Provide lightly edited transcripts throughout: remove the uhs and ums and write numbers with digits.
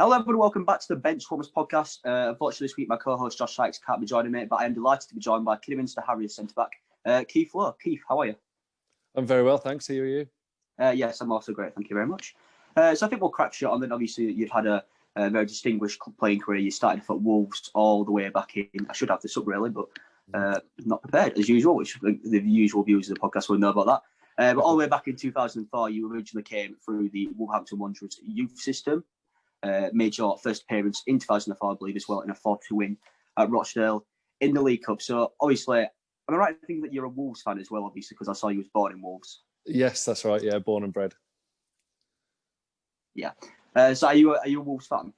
Hello everyone, welcome back to the Benchwarmers Podcast. Unfortunately this week my co-host Josh Sykes can't be joining me, but I am delighted to be joined by Kidderminster Harriers centre-back, Keith Lowe. Keith, how are you? I'm very well, thanks. How are you? Yes, I'm also great, thank you very much. So I think we'll crack shot on then. Obviously you've had a very distinguished playing career. You started off at Wolves all the way back in, I should have this up really, but not prepared as usual, which the usual viewers of the podcast will know about that. But all the way back in 2004, you originally came through the Wolverhampton Wanderers youth system. Made your first appearance in 2004, I believe, as well, in a 4-2 win at Rochdale in the League Cup. So, obviously, am I right in thinking that you're a Wolves fan as well, obviously, because I saw you was born in Wolves? Yes, that's right. Yeah, born and bred. Yeah. So, are you a Wolves fan?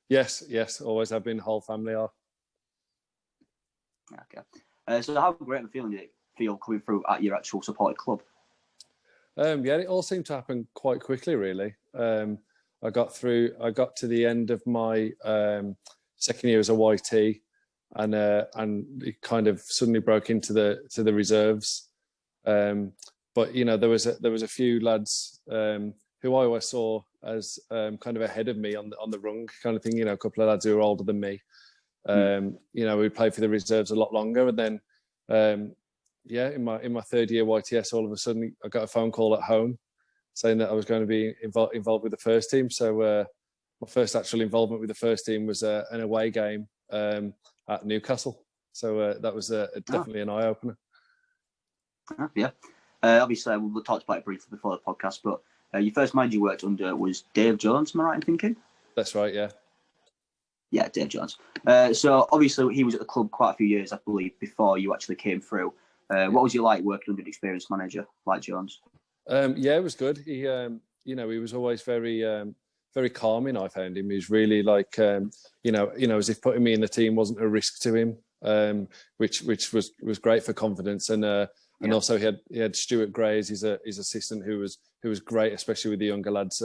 Yes. Always have been. Whole family are. Okay. So, how great of a feeling did it feel coming through at your actual supported club? Yeah, it all seemed to happen quite quickly, really. I got to the end of my second year as a YT, and it kind of suddenly broke into the reserves. But you know, there was a few lads who I always saw as kind of ahead of me on the rung, kind of thing. You know, a couple of lads who were older than me. You know, we played for the reserves a lot longer, and then in my third year YTS, all of a sudden I got a phone call at home saying that I was going to be involved with the first team. So my first actual involvement with the first team was an away game at Newcastle. So that was definitely an eye-opener. Yeah. Obviously, we talked about it briefly before the podcast, but your first manager you worked under was Dave Jones, am I right in thinking? That's right, yeah. Yeah, Dave Jones. So obviously he was at the club quite a few years, I believe, before you actually came through. What was you like working under an experienced manager like Jones? Yeah, it was good. He, he was always very, very calming. I found him. He was really like, as if putting me in the team wasn't a risk to him, which was great for confidence. And also he had Stuart Gray as his assistant, who was great, especially with the younger lads.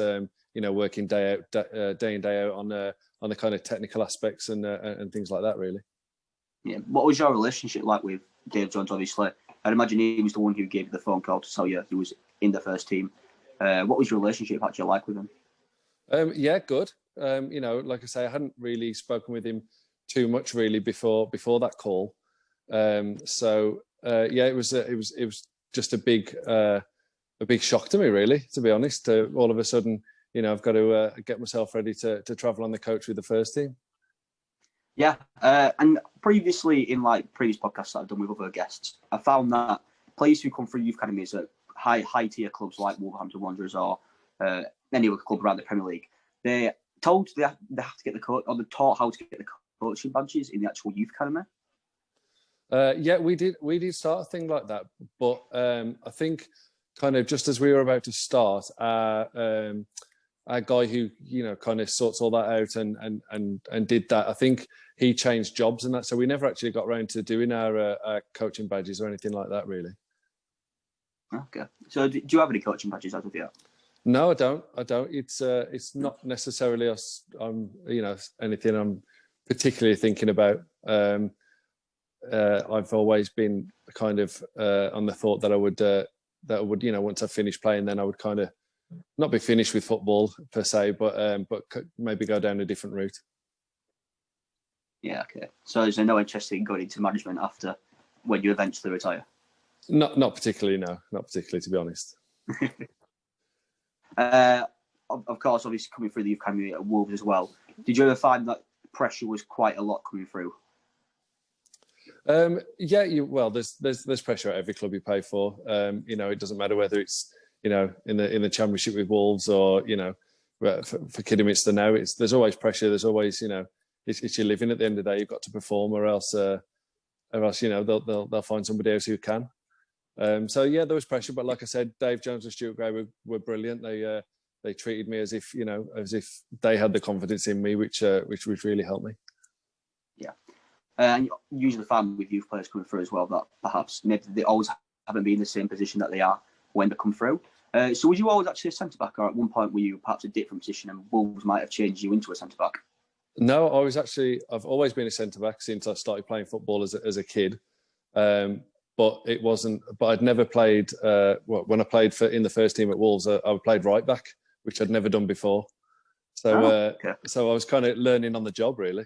Working day in day out on the kind of technical aspects and things like that. Really. Yeah. What was your relationship like with Dave Jones? Obviously, I'd imagine he was the one who gave you the phone call to tell you he was in the first team. What was your relationship actually like with him? Yeah, good. Like I say, I hadn't really spoken with him too much really before that call. It was just a big shock to me, really, to be honest. All of a sudden, I've got to get myself ready to travel on the coach with the first team. Yeah, and previously in previous podcasts that I've done with other guests, I found that players who come through youth academies at high tier clubs like Wolverhampton Wanderers or any other club around the Premier League, they're told they have to get the coach, or they're taught how to get the coaching badges in the actual youth academy. Yeah, we did start a thing like that, but I think kind of just as we were about to start, our guy who kind of sorts all that out and did that, I think he changed jobs and that, so we never actually got around to doing our coaching badges or anything like that, really. Okay, so do you have any coaching badges as of yet? No, I don't. It's not necessarily anything I'm particularly thinking about. I've always been kind of on the thought that I would once I finished playing, then I would kind of not be finished with football per se, but maybe go down a different route. Yeah, okay. So is there no interest in going into management after when you eventually retire? Not particularly, no. Not particularly, to be honest. Of course, obviously coming through the youth academy at Wolves as well. Did you ever find that pressure was quite a lot coming through? There's pressure at every club you play for. It doesn't matter whether it's in the Championship with Wolves or for Kidderminster now. There's always pressure. There's always it's your living at the end of the day. You've got to perform, or else they'll find somebody else who can. There was pressure, but like I said, Dave Jones and Stuart Gray were brilliant. They treated me as if they had the confidence in me, which really helped me. Yeah, and you usually find with youth players coming through as well that perhaps maybe they always haven't been in the same position that they are when they come through. So was you always actually a centre back, or at one point were you perhaps a different position and Wolves might have changed you into a centre back? No, I've always been a centre back since I started playing football as a kid. But it wasn't. But I'd never played. When I played in the first team at Wolves, I played right back, which I'd never done before. So so I was kind of learning on the job, really.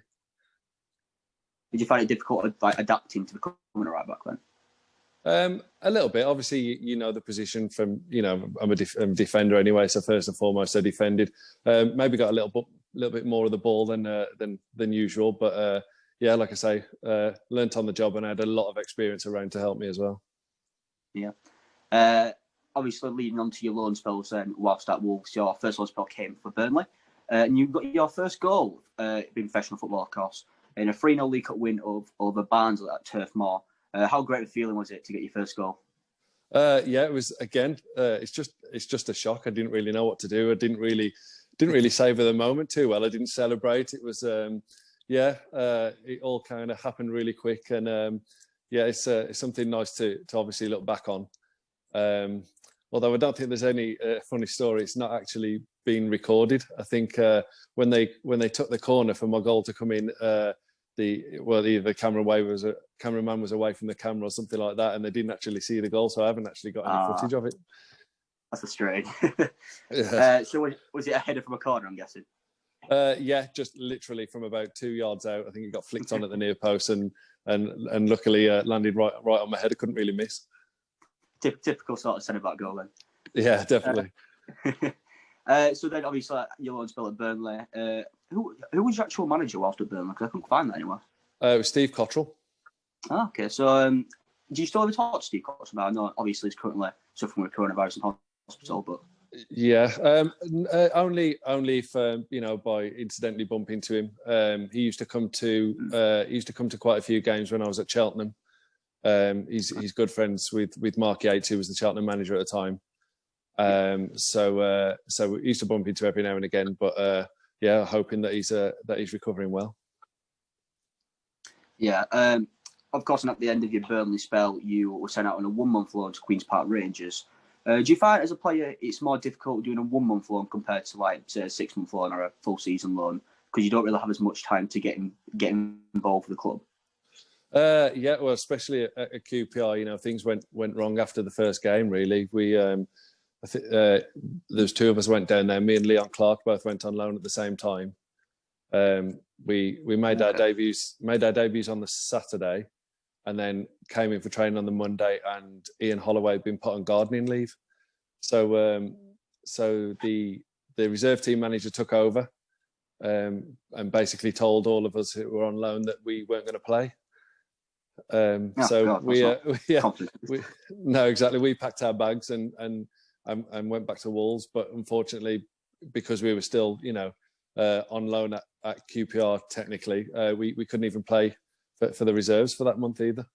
Did you find it difficult, like, adapting to becoming a right back then? A little bit. Obviously, you know the position from, I'm a defender anyway. So first and foremost, I defended. Maybe got a little bit more of the ball than usual. But yeah, like I say, learnt on the job, and I had a lot of experience around to help me as well. Yeah. Obviously, leading on to your loan spells whilst at Wolves, your first loan spell came for Burnley. And you got your first goal in professional football, of course, in a 3-0 League Cup win over Barnsley at Turf Moor. How great a feeling was it to get your first goal? Yeah, it was. Again, it's just a shock. I didn't really know what to do. I didn't really savour the moment too well. I didn't celebrate. It was it all kind of happened really quick, and it's something nice to obviously look back on. Although I don't think there's any funny story. It's not actually been recorded. I think when they took the corner for my goal to come in, the cameraman was away from the camera or something like that, and they didn't actually see the goal, so I haven't actually got any footage of it. That's a strain. Yeah. So was it a header from a corner, I'm guessing? Yeah, just literally from about 2 yards out. I think it got flicked on at the near post, and luckily landed right on my head. I couldn't really miss. Typical sort of centre-back goal then. Yeah, definitely. So then, obviously, your loan spell at Burnley. Who was your actual manager whilst at Burnley? Because I couldn't find that anywhere. It was Steve Cottrell. Oh, okay. So, do you still ever talk to Steve Cottrell? I know, obviously, he's currently suffering with coronavirus in hospital, but yeah, only if by incidentally bumping into him. He used to come to quite a few games when I was at Cheltenham. He's good friends with Mark Yates, who was the Cheltenham manager at the time. So we used to bump into every now and again, but hoping that he's recovering well. Yeah. Of course, and at the end of your Burnley spell, you were sent out on a 1-month loan to Queen's Park Rangers. Do you find as a player it's more difficult doing a 1-month loan compared to, like, say, a 6-month loan or a full season loan, because you don't really have as much time to get involved with the club? Yeah, well, especially at QPR, things went wrong after the first game. Really, we I think there's two of us went down there. Me and Leon Clark both went on loan at the same time. We made our debuts on the Saturday, and then came in for training on the Monday. And Ian Holloway had been put on gardening leave, so the reserve team manager took over, and basically told all of us who were on loan that we weren't going to play. We packed our bags and went back to Wolves, but unfortunately, because we were still on loan at QPR, technically we couldn't even play for the reserves for that month either.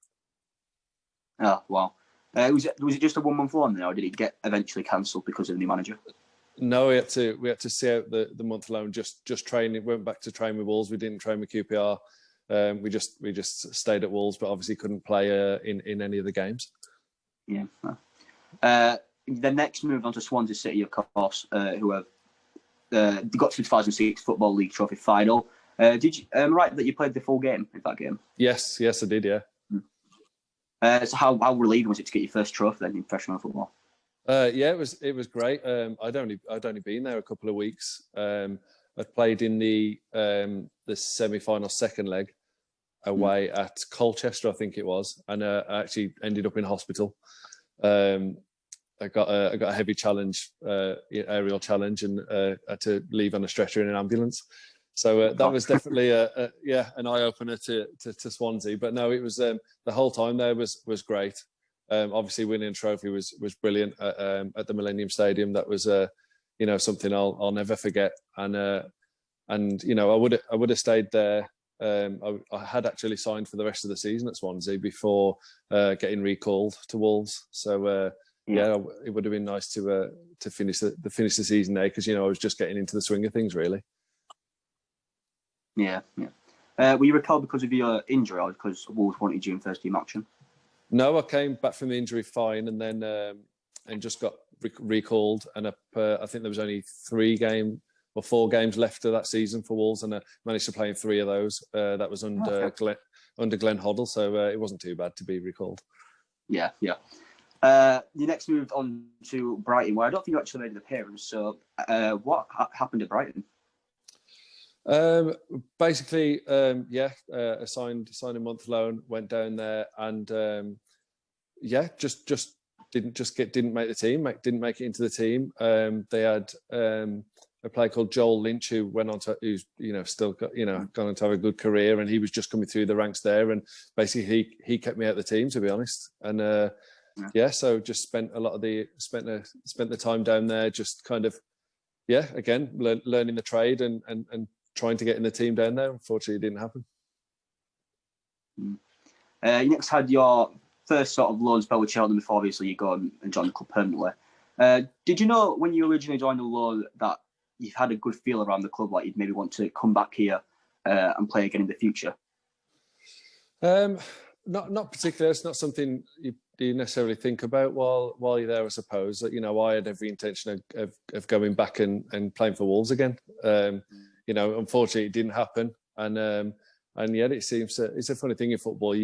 Oh wow. Was it just a 1-month loan then, or did it get eventually cancelled because of the new manager? No, we had to see out the month loan, just training. Went back to train with Wolves. We didn't train with QPR. We just stayed at Wolves, but obviously couldn't play in any of the games. Yeah. The next move on to Swansea City, of course, who have got to the 2006 Football League Trophy final. Did you right that you played the full game in that game? Yes, I did. Yeah. So how relieving was it to get your first trophy then in professional football? Yeah, it was great. I'd only been there a couple of weeks. I'd played in the semi-final second leg away at Colchester, I think it was, and I actually ended up in hospital. I got a heavy challenge, aerial challenge, and had to leave on a stretcher in an ambulance. So that was definitely an eye opener to Swansea. But no, it was the whole time there was great. Obviously, winning a trophy was brilliant at the Millennium Stadium. That was something I'll never forget. And I would have stayed there. I had actually signed for the rest of the season at Swansea before getting recalled to Wolves. So it would have been nice to finish the season there, because I was just getting into the swing of things really. Yeah. Were you recalled because of your injury, or because Wolves wanted you in first team action? No, I came back from the injury fine, and then and just got recalled. And I think there was only 4 games left of that season for Wolves, and I managed to play in 3 of those. That was under Glenn Hoddle, so it wasn't too bad to be recalled. Yeah. You next moved on to Brighton, where I don't think you actually made an appearance. So what happened at Brighton? Basically, I signed a month loan, went down there, and just didn't make the team, didn't make it into the team. They had a player called Joel Lynch who went on to, who's still got gone on to have a good career, and he was just coming through the ranks there, and basically he kept me out of the team, to be honest. And so just spent the time down there, just kind of again learning the trade and trying to get in the team down there. Unfortunately, it didn't happen. You next had your first sort of loan spell with Cheltenham before obviously you go and join the club permanently. Did you know when you originally joined the loan that you've had a good feel around the club, like you'd maybe want to come back here and play again in the future? Not particularly. It's not something you necessarily think about while you're there, I suppose. I had every intention of going back and playing for Wolves again. Unfortunately, it didn't happen, and yet it seems it's a funny thing in football.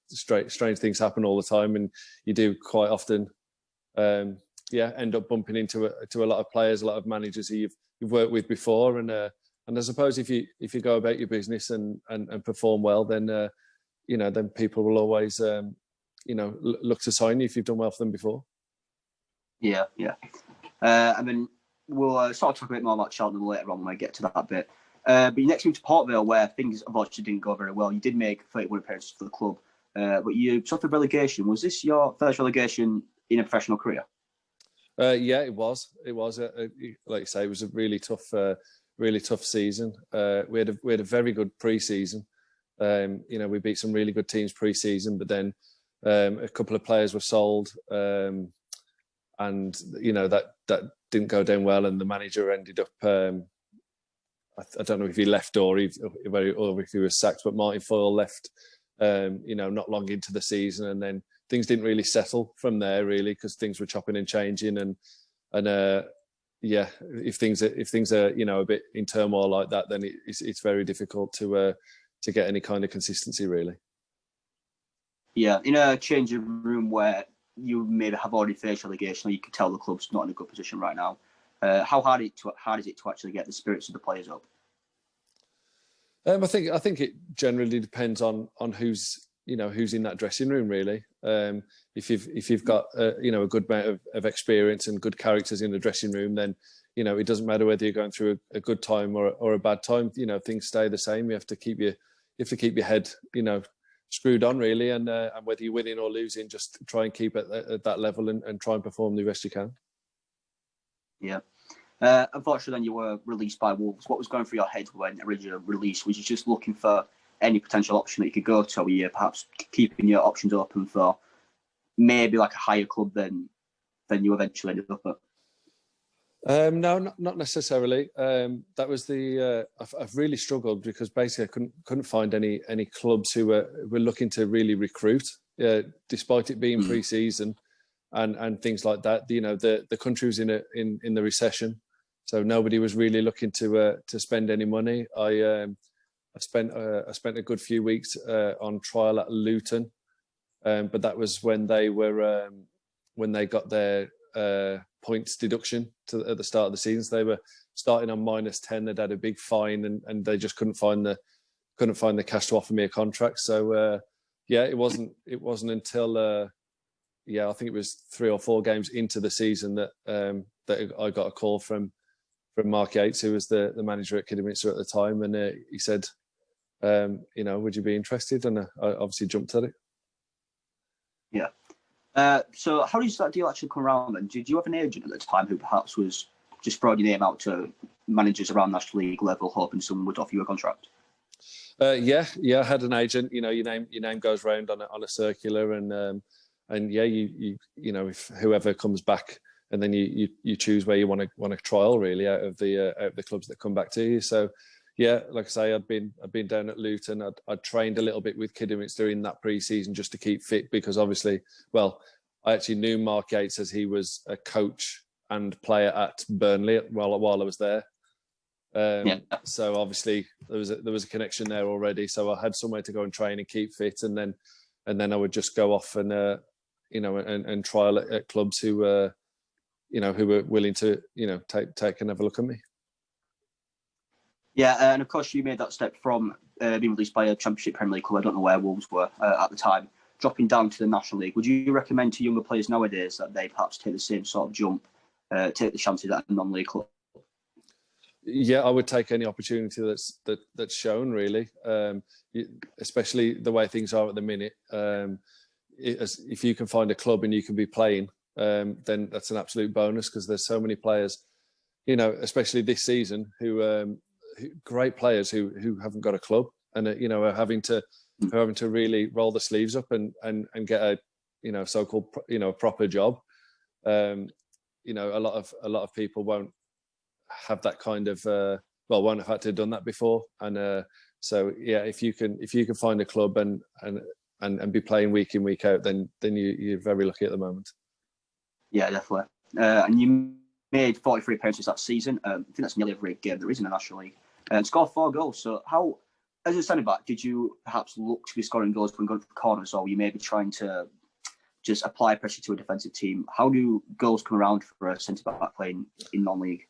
Strange things happen all the time, and you do quite often, end up bumping into a lot of players, a lot of managers who you've worked with before, and I suppose if you go about your business and perform well, then then people will always look to sign you if you've done well for them before. Yeah. And then we'll sort of talk a bit more about Cheltenham later on when we get to that bit. But you next moved to Port Vale, where things unfortunately didn't go very well. You did make 31 appearances for the club, but you suffered relegation. Was this your first relegation in a professional career? It was. It was, like you say, it was a really tough season. We had a very good pre-season. We beat some really good teams pre-season, but then a couple of players were sold, and that didn't go down well, and the manager ended up. I don't know if he left or if he was sacked, but Martin Foyle left. Not long into the season, and then things didn't really settle from there, really, because things were chopping and changing, and if things are a bit in turmoil like that, then it's very difficult to get any kind of consistency, really. Yeah, in a changing room where you maybe have already faced relegation, or you can tell the club's not in a good position right now. How hard is it to actually get the spirits of the players up? I think it generally depends on who's in that dressing room, really. If you've got a good amount of experience and good characters in the dressing room, then it doesn't matter whether you're going through a good time or a bad time. Things stay the same. You have to keep your head screwed on, really, and whether you're winning or losing, just try and keep it at that level and try and perform the best you can. Yeah. Unfortunately, then you were released by Wolves. What was going through your head when originally released? Was you just looking for any potential option that you could go to, or were you perhaps keeping your options open for maybe like a higher club than you eventually ended up at? No, not necessarily. That was I've really struggled because basically I couldn't find any clubs who were looking to really recruit, despite it being pre-season and things like that. The country was in the recession, so nobody was really looking to spend any money. I spent a good few weeks on trial at Luton, but that was when they got their points deduction at the start of the season. So they were starting on -10. They'd had a big fine, and they just couldn't find the cash to offer me a contract. So it wasn't until I think it was 3 or 4 games into the season that I got a call from Mark Yates, who was the manager at Kidderminster at the time, and he said, would you be interested? And I obviously jumped at it. Yeah. So how does that deal actually come around then? Did you have an agent at the time who perhaps was just throwing your name out to managers around National League level, hoping someone would offer you a contract? I had an agent. Your name goes round on a circular, and if whoever comes back, and then you choose where you want to trial, really, out of the clubs that come back to you. So like I say, I'd been down at Luton. I'd trained a little bit with Kidderminster in that pre-season just to keep fit, because obviously, I actually knew Mark Yates as he was a coach and player at Burnley while I was there. So obviously there was a connection there already. So I had somewhere to go and train and keep fit, and then I would just go off and and trial at clubs who were willing to take and have a look at me. Yeah, and of course you made that step from being released by a Championship Premier League club. I don't know where Wolves were at the time, dropping down to the National League. Would you recommend to younger players nowadays that they perhaps take the same sort of jump, take the chances at a non-league club? Yeah, I would take any opportunity that's shown, really. Especially the way things are at the minute. If you can find a club and you can be playing, then that's an absolute bonus, because there's so many players, especially this season, who great players who haven't got a club, and are having to really roll the sleeves up and get a so-called proper job. A lot of people won't have that kind of won't have had to have done that before, and so yeah, if you can find a club and be playing week in, week out, then you're very lucky at the moment. Yeah, definitely. And you made 43 appearances that season. I think that's nearly every game there is in the National League, and scored 4 goals. So how, as a centre back, did you perhaps look to be scoring goals when going for corners, or were you maybe trying to just apply pressure to a defensive team? How do goals come around for a centre back playing in non-league?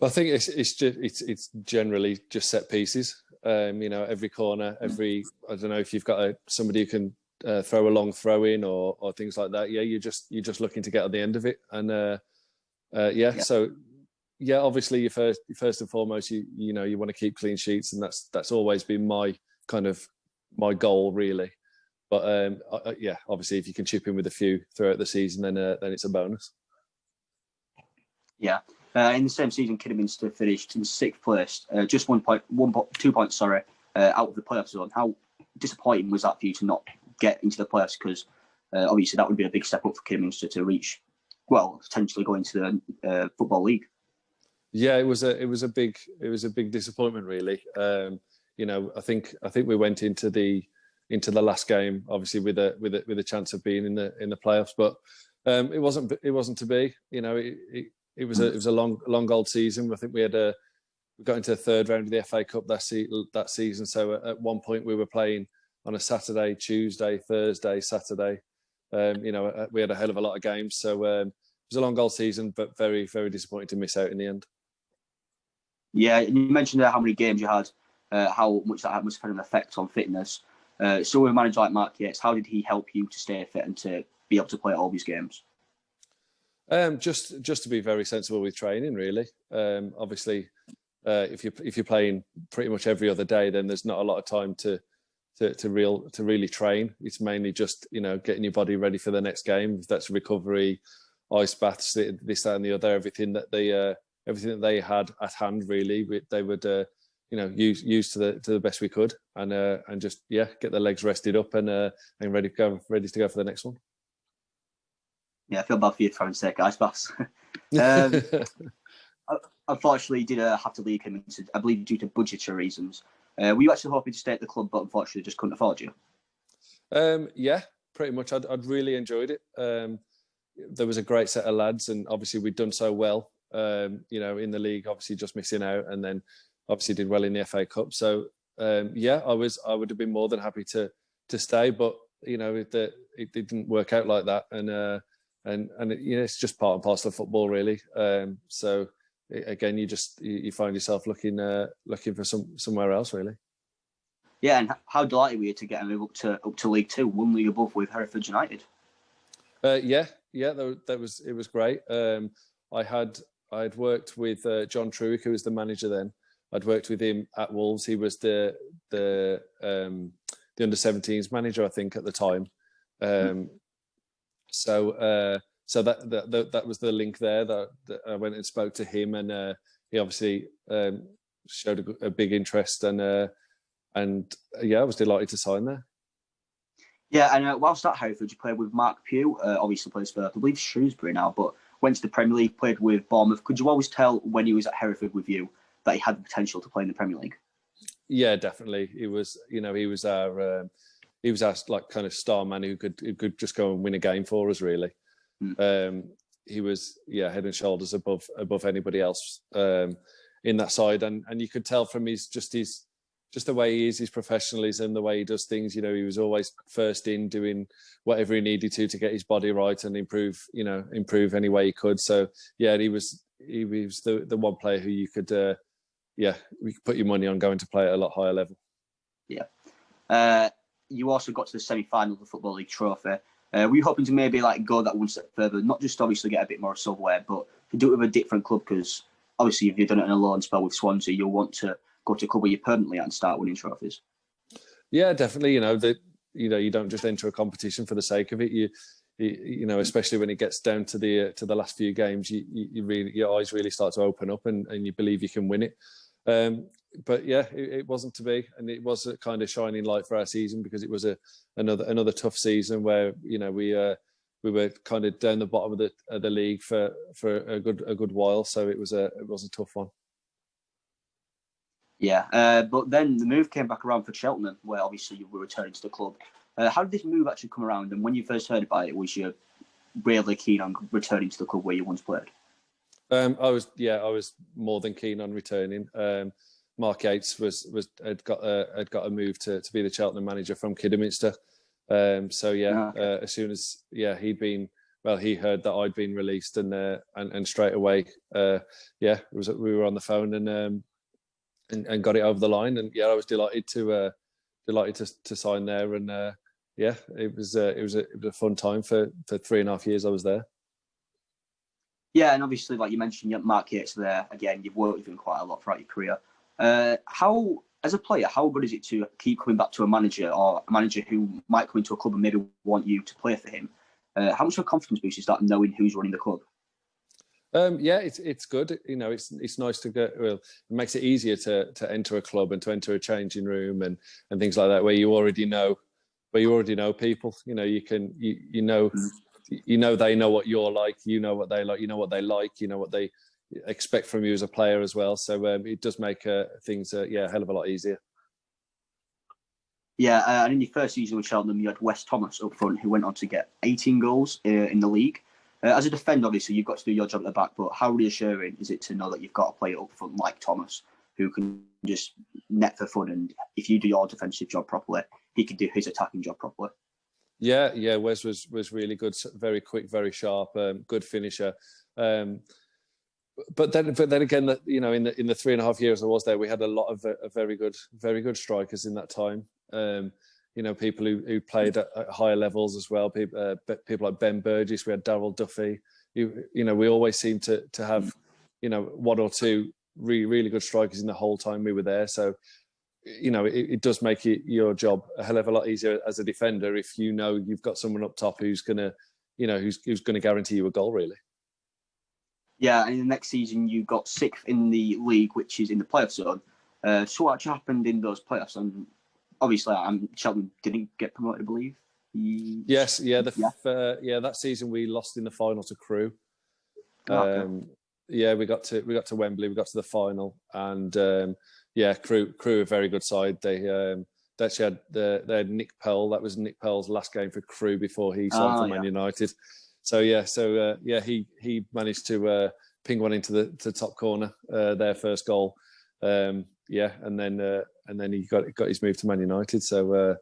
I think it's generally just set pieces. Every corner, I don't know if you've got somebody who can throw a long throw in or things like that. Yeah, you're just looking to get at the end of it, and So yeah, obviously you first and foremost you want to keep clean sheets, and that's always been my goal, really. But obviously if you can chip in with a few throughout the season, then it's a bonus. Yeah. In the same season, Kidderminster finished in 6th place, just 2 points, out of the playoff zone. How disappointing was that for you to not get into the playoffs? Because obviously that would be a big step up for Kidderminster to reach, potentially go into the Football League. Yeah, it was a big disappointment, really. I think we went into the last game obviously with a chance of being in the playoffs, but it wasn't to be. It was a long old season. I think we got into the 3rd round of the FA Cup that season. So at one point we were playing on a Saturday, Tuesday, Thursday, Saturday. We had a hell of a lot of games. So it was a long old season, but very, very disappointing to miss out in the end. Yeah, and you mentioned how many games you had, how much that must have had an effect on fitness. So with a manager like Mark Yates, how did he help you to stay fit and to be able to play all these games? Just to be very sensible with training, really. Obviously, if you're playing pretty much every other day, then there's not a lot of time to really train. It's mainly just getting your body ready for the next game. If that's recovery, ice baths, this, that, and the other, everything that they had at hand, really, they would use to the best we could, and just get their legs rested up and ready to go for the next one. Yeah, I feel bad for you trying to take ice baths. Unfortunately, you did have to leave him, I believe, due to budgetary reasons. Were you actually hoping to stay at the club, but unfortunately just couldn't afford you? Yeah, pretty much. I'd really enjoyed it. There was a great set of lads, and obviously we'd done so well, in the league, obviously just missing out, and then obviously did well in the FA Cup. So, I would have been more than happy to stay, but, it didn't work out like that. And it's just part and parcel of football, really. So again, you find yourself looking for somewhere else, really. Yeah, and how delighted were you to get a move up to League Two, one league above with Hereford United? It was great. I had worked with John Truick, who was the manager then. I'd worked with him at Wolves. He was the under-17s manager, I think, at the time. So that was the link there. That I went and spoke to him, and he obviously showed a big interest, and I was delighted to sign there. Yeah, and whilst at Hereford, you played with Mark Pugh. Obviously plays for, I believe, Shrewsbury now, but went to the Premier League, played with Bournemouth. Could you always tell when he was at Hereford with you that he had the potential to play in the Premier League? Yeah, definitely. He was our like kind of star man who could just go and win a game for us, really. He was head and shoulders above anybody else in that side, and you could tell from his the way he is, his professionalism, the way he does things. He was always first in, doing whatever he needed to get his body right and improve any way he could. So yeah, he was the one player who you could yeah, we could put your money on going to play at a lot higher level. Yeah. You also got to the semi-final of the Football League Trophy. Were you hoping to maybe go that one step further, not just obviously get a bit more silverware, but to do it with a different club? Because obviously, if you've done it in a loan spell with Swansea, you'll want to go to a club where you're permanently at and start winning trophies. Yeah, definitely. You don't just enter a competition for the sake of it. You especially when it gets down to the last few games, you really, your eyes really start to open up, and you believe you can win it. But yeah, it wasn't to be, and it was a kind of shining light for our season, because it was another tough season where we were kind of down the bottom of the league for a good while. So it was a tough one. Yeah, but then the move came back around for Cheltenham, where obviously you were returning to the club. How did this move actually come around? And when you first heard about it, was you really keen on returning to the club where you once played? I was more than keen on returning. Mark Yates had got a move to be the Cheltenham manager from Kidderminster. As soon as he heard that I'd been released, and straight away, we were on the phone and got it over the line, and I was delighted to sign there, and it was a fun time for 3.5 years I was there. Yeah, and obviously, like you mentioned, Mark Yates there. Again, you've worked with him quite a lot throughout your career. As a player, how good is it to keep coming back to a manager, or a manager who might come into a club and maybe want you to play for him? How much of a confidence boost is that, knowing who's running the club? It's good. It's nice to go. Well, it makes it easier to enter a club and to enter a changing room and things like that, where you already know people. They know what you're like. You know what they like. You know what they like. You know what they expect from you as a player as well. So it does make things a hell of a lot easier. Yeah, and in your first season with Cheltenham, you had Wes Thomas up front, who went on to get 18 goals in the league. As a defender, obviously, you've got to do your job at the back, but how reassuring is it to know that you've got a player up front like Thomas, who can just net for fun, and if you do your defensive job properly, he can do his attacking job properly? Yeah. Wes was really good, very quick, very sharp, good finisher. But then again, that in the 3.5 years I was there, we had a lot of very good strikers in that time. People who played at higher levels as well. People like Ben Burgess. We had Darryl Duffy. We always seemed to have one or two really good strikers in the whole time we were there. So it does make your job a hell of a lot easier as a defender if you've got someone up top who's gonna guarantee you a goal, really. Yeah, and in the next season you got 6th in the league, which is in the playoff zone. So what actually happened in those playoffs? And obviously, Cheltenham didn't get promoted, I believe. Yes, that season we lost in the final to Crewe. Okay. We got to Wembley, we got to the final, and Crewe a very good side. They actually had Nick Pearl. That was Nick Pearl's last game for Crewe before he signed for Man United. So he managed to ping one into the top corner, their first goal. And then he got his move to Man United. So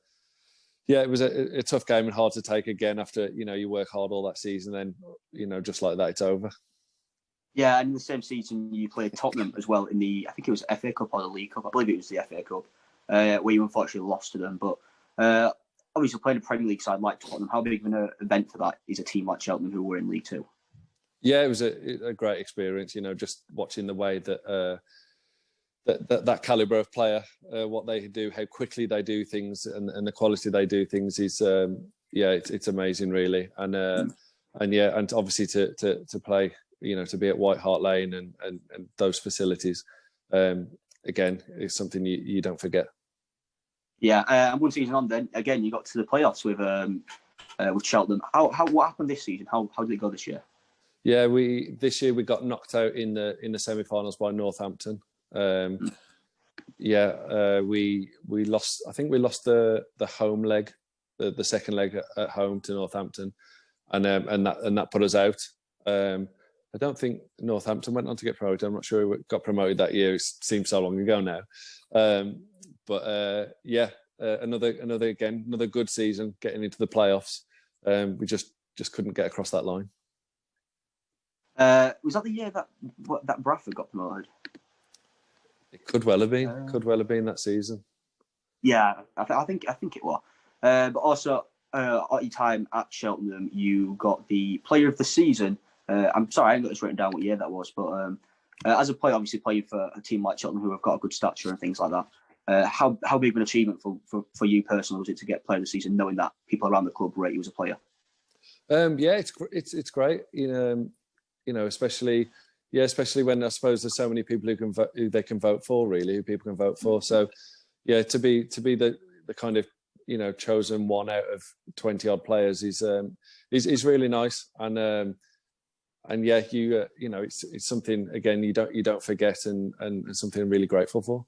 it was a tough game and hard to take again after you work hard all that season, then just like that it's over. Yeah, and in the same season you played Tottenham as well in the, I think it was FA Cup or the League Cup. I believe it was the FA Cup, where you unfortunately lost to them. But obviously playing a Premier League side like Tottenham, how big of an event for that is a team like Cheltenham who were in League Two? Yeah, it was a great experience. Just watching the way that that calibre of player, what they do, how quickly they do things, and the quality they do things is, it's amazing, really. And obviously to play, to be at White Hart Lane and those facilities, again, is something you don't forget. Yeah, and one season on, then again you got to the playoffs with Cheltenham. What happened this season? How did it go this year? Yeah, this year we got knocked out in the semi-finals by Northampton. We lost. I think we lost the home leg, the second leg at home to Northampton, and that put us out. I don't think Northampton went on to get promoted. I'm not sure who got promoted that year. It seems so long ago now. Another good season getting into the playoffs. We just couldn't get across that line. Was that the year that Bradford got promoted? It could well have been. Could well have been that season. Yeah, I think it was. But also, at your time at Cheltenham, you got the Player of the Season. I'm sorry, I haven't got this written down what year that was, but as a player, obviously playing for a team like Cheltenham who have got a good stature and things like that, how big of an achievement for you personally was it to get Player of the Season, knowing that people around the club rate you as a player? Yeah, it's great. Especially when I suppose there's so many people who they can vote for, really, who people can vote for. So, yeah, to be the kind of chosen one out of 20 odd players is really nice, and yeah, it's something again you don't forget, and something I'm really grateful for.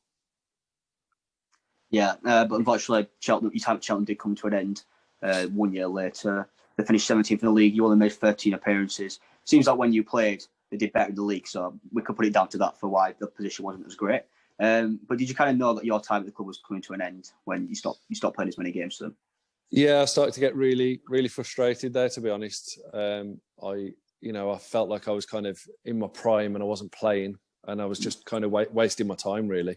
Yeah, but unfortunately, your time at Cheltenham did come to an end 1 year later. They finished 17th in the league. You only made 13 appearances. Seems like when you played, they did better in the league, so we could put it down to that for why the position wasn't as great. But did you kind of know that your time at the club was coming to an end when you stopped playing as many games for them? Yeah, I started to get really, really frustrated there, to be honest. I felt like I was kind of in my prime and I wasn't playing, and I was just kind of wasting my time, really.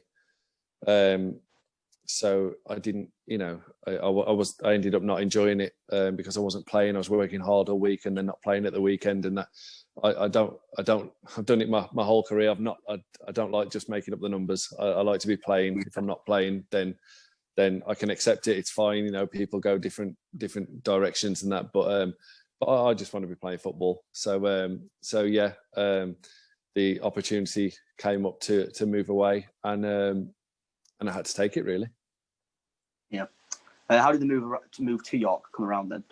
So I didn't, I ended up not enjoying it because I wasn't playing. I was working hard all week and then not playing at the weekend, and that I've done it my whole career. I don't like just making up the numbers. I like to be playing. If I'm not playing, then I can accept it. It's fine. People go different directions and that, but I just want to be playing football. So yeah, the opportunity came up to move away, and I had to take it, really. Yeah. How did the move to York come around then?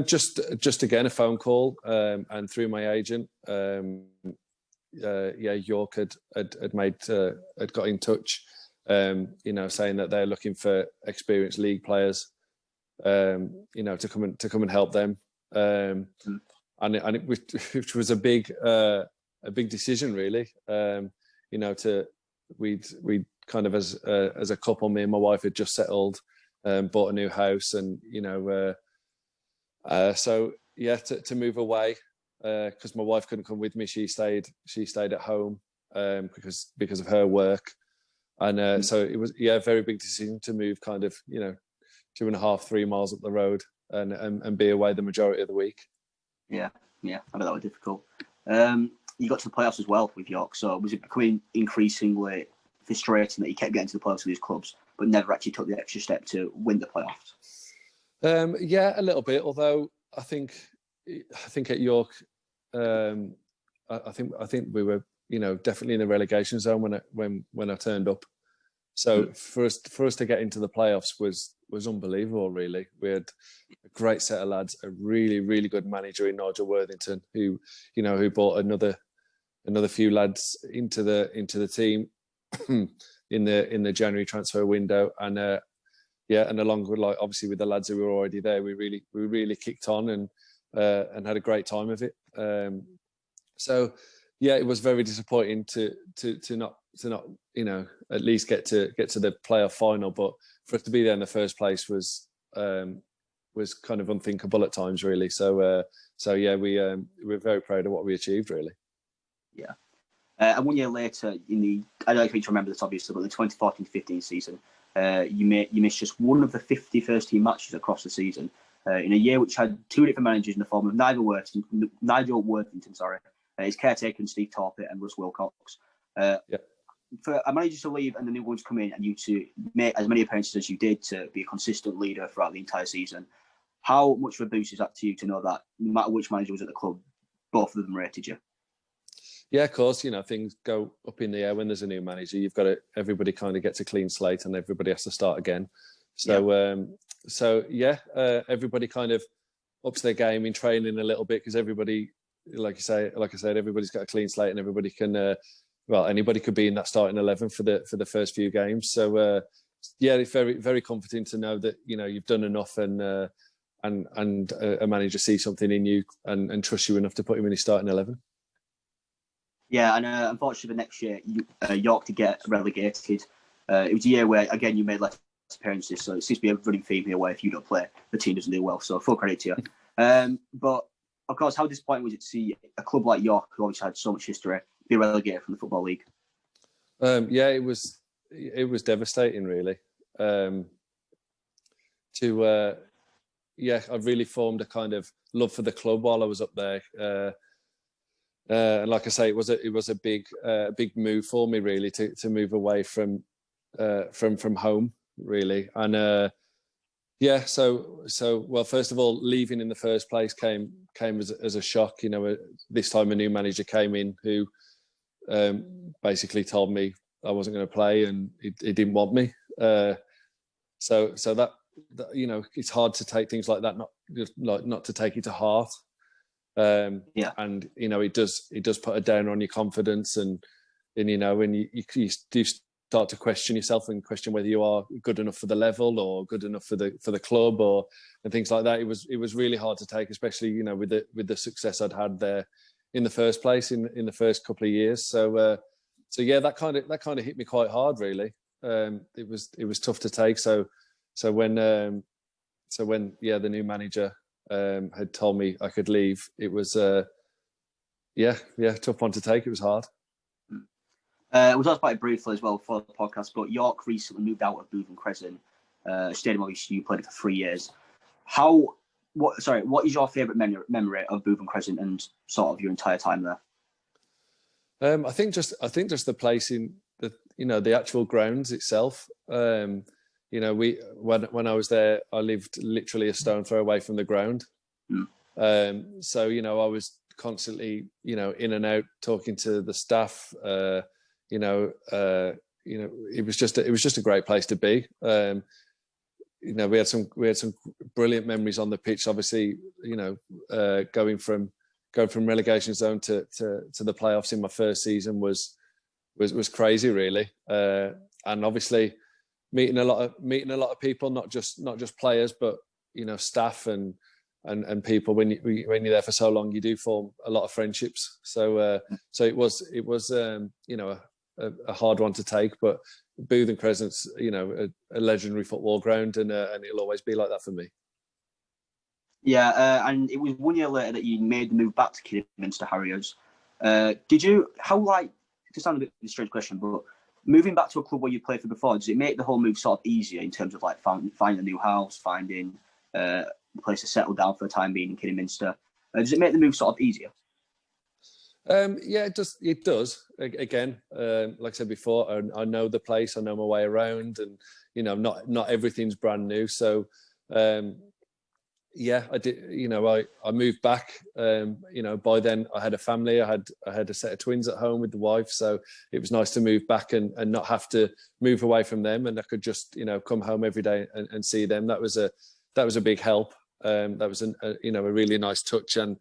Just again a phone call, and through my agent. York had got in touch, saying that they're looking for experienced league players, to come and help them, and it was a big decision, really. We'd kind of as a couple, me and my wife had just settled, bought a new house, and so yeah, to move away, because my wife couldn't come with me. She stayed at home because of her work, and so it was a very big decision to move, kind of 2.5-3 miles up the road, and be away the majority of the week. Yeah, I bet that was difficult. You got to the playoffs as well with York, so was it becoming increasingly frustrating that you kept getting to the playoffs with these clubs, but never actually took the extra step to win the playoffs? Yeah, a little bit. Although I think at York, I think we were definitely in the relegation zone when I turned up. So for us to get into the playoffs was unbelievable, really. We had a great set of lads, a really, really good manager in Nigel Worthington, who brought another few lads into the team in the January transfer window, and and along with, obviously, with the lads who were already there, we really kicked on and had a great time of it. So yeah, it was very disappointing to not at least get to the playoff final, but for us to be there in the first place was kind of unthinkable at times, really. So yeah, we're very proud of what we achieved, really. Yeah. And 1 year later, I don't know if you remember this, obviously, but the 2014-15 season, you missed just one of the 50 first-team matches across the season, in a year which had two different managers in the form of Nigel Worthington, his caretaker, Steve Torpett, and Russ Wilcox. For a manager to leave and the new ones come in, and you to make as many appearances as you did to be a consistent leader throughout the entire season, how much of a boost is that to you to know that no matter which manager was at the club, both of them rated you? Yeah, of course. Things go up in the air when there's a new manager. You've got everybody kind of gets a clean slate, and everybody has to start again. So everybody kind of ups their game in training a little bit, because everybody, like I said, everybody's got a clean slate, and everybody can. Anybody could be in that starting 11 for the first few games. So it's very, very comforting to know that you've done enough, and a manager sees something in you and trusts you enough to put him in his starting 11. Yeah, and unfortunately, the next year, York did get relegated. It was a year where, again, you made less appearances, so it seems to be a running theme here where if you don't play, the team doesn't do well. So full credit to you. But of course, how disappointing was it to see a club like York, who obviously had so much history, be relegated from the Football League? Yeah, it was devastating, really. I really formed a kind of love for the club while I was up there. And like I say, it was a big move for me, really, to move away from home, really. And well, first of all, leaving in the first place came as a shock. This time a new manager came in who basically told me I wasn't going to play, and he didn't want me. So that it's hard to take things like that, not to take it to heart. And it does put a down on your confidence, and when you do start to question yourself and question whether you are good enough for the level or good enough for the club and things like that. It was really hard to take, especially with the success I'd had there in the first place in the first couple of years. So yeah, that kind of hit me quite hard, really. It was tough to take. So when the new manager had told me I could leave, it was tough one to take. It was hard. We talked about it briefly as well for the podcast, but York recently moved out of Bootham Crescent, a stadium obviously you played it for 3 years. What is your favourite memory of Bootham Crescent and sort of your entire time there? I think just the place in the actual grounds itself. When I was there, I lived literally a stone throw away from the ground. So I was constantly in and out talking to the staff. It was just a great place to be. We had some brilliant memories on the pitch. Obviously, going from relegation zone to the playoffs in my first season was crazy, really. And obviously meeting a lot of people, not just players, but staff and people. When you're there for so long, you do form a lot of friendships. So it was a hard one to take, but Bootham Crescent's a legendary football ground, and it'll always be like that for me. Yeah, and it was 1 year later that you made the move back to Kidderminster Harriers. To sound a bit of a strange question, but moving back to a club where you played for before, does it make the whole move sort of easier in terms of like finding a new house, finding a place to settle down for the time being in Kidderminster? Does it make the move sort of easier? Yeah, it does. Again, like I said before, I know the place, I know my way around, and not everything's brand new. So I did. I moved back. By then I had a family. I had a set of twins at home with the wife, so it was nice to move back and not have to move away from them, and I could just come home every day and see them. That was a big help. That was a really nice touch and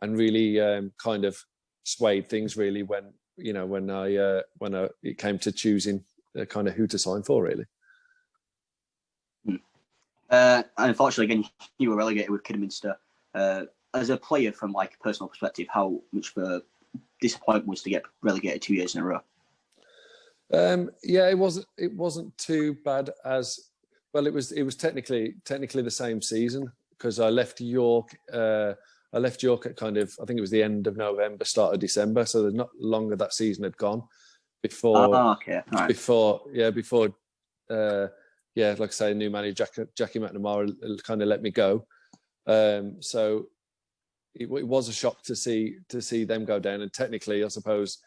really kind of swayed things really when it came to choosing kind of who to sign for, really. And unfortunately, again, you were relegated with Kidderminster. As a player, from like a personal perspective, how much of a disappointment was to get relegated 2 years in a row? It wasn't too bad as well. It was technically the same season, because I left York. I left York at kind of, I think it was the end of November, start of December. So there's not longer that season had gone before. Okay. All right. Before, like I say, new manager Jackie McNamara kind of let me go. So it was a shock to see them go down, and technically, I suppose,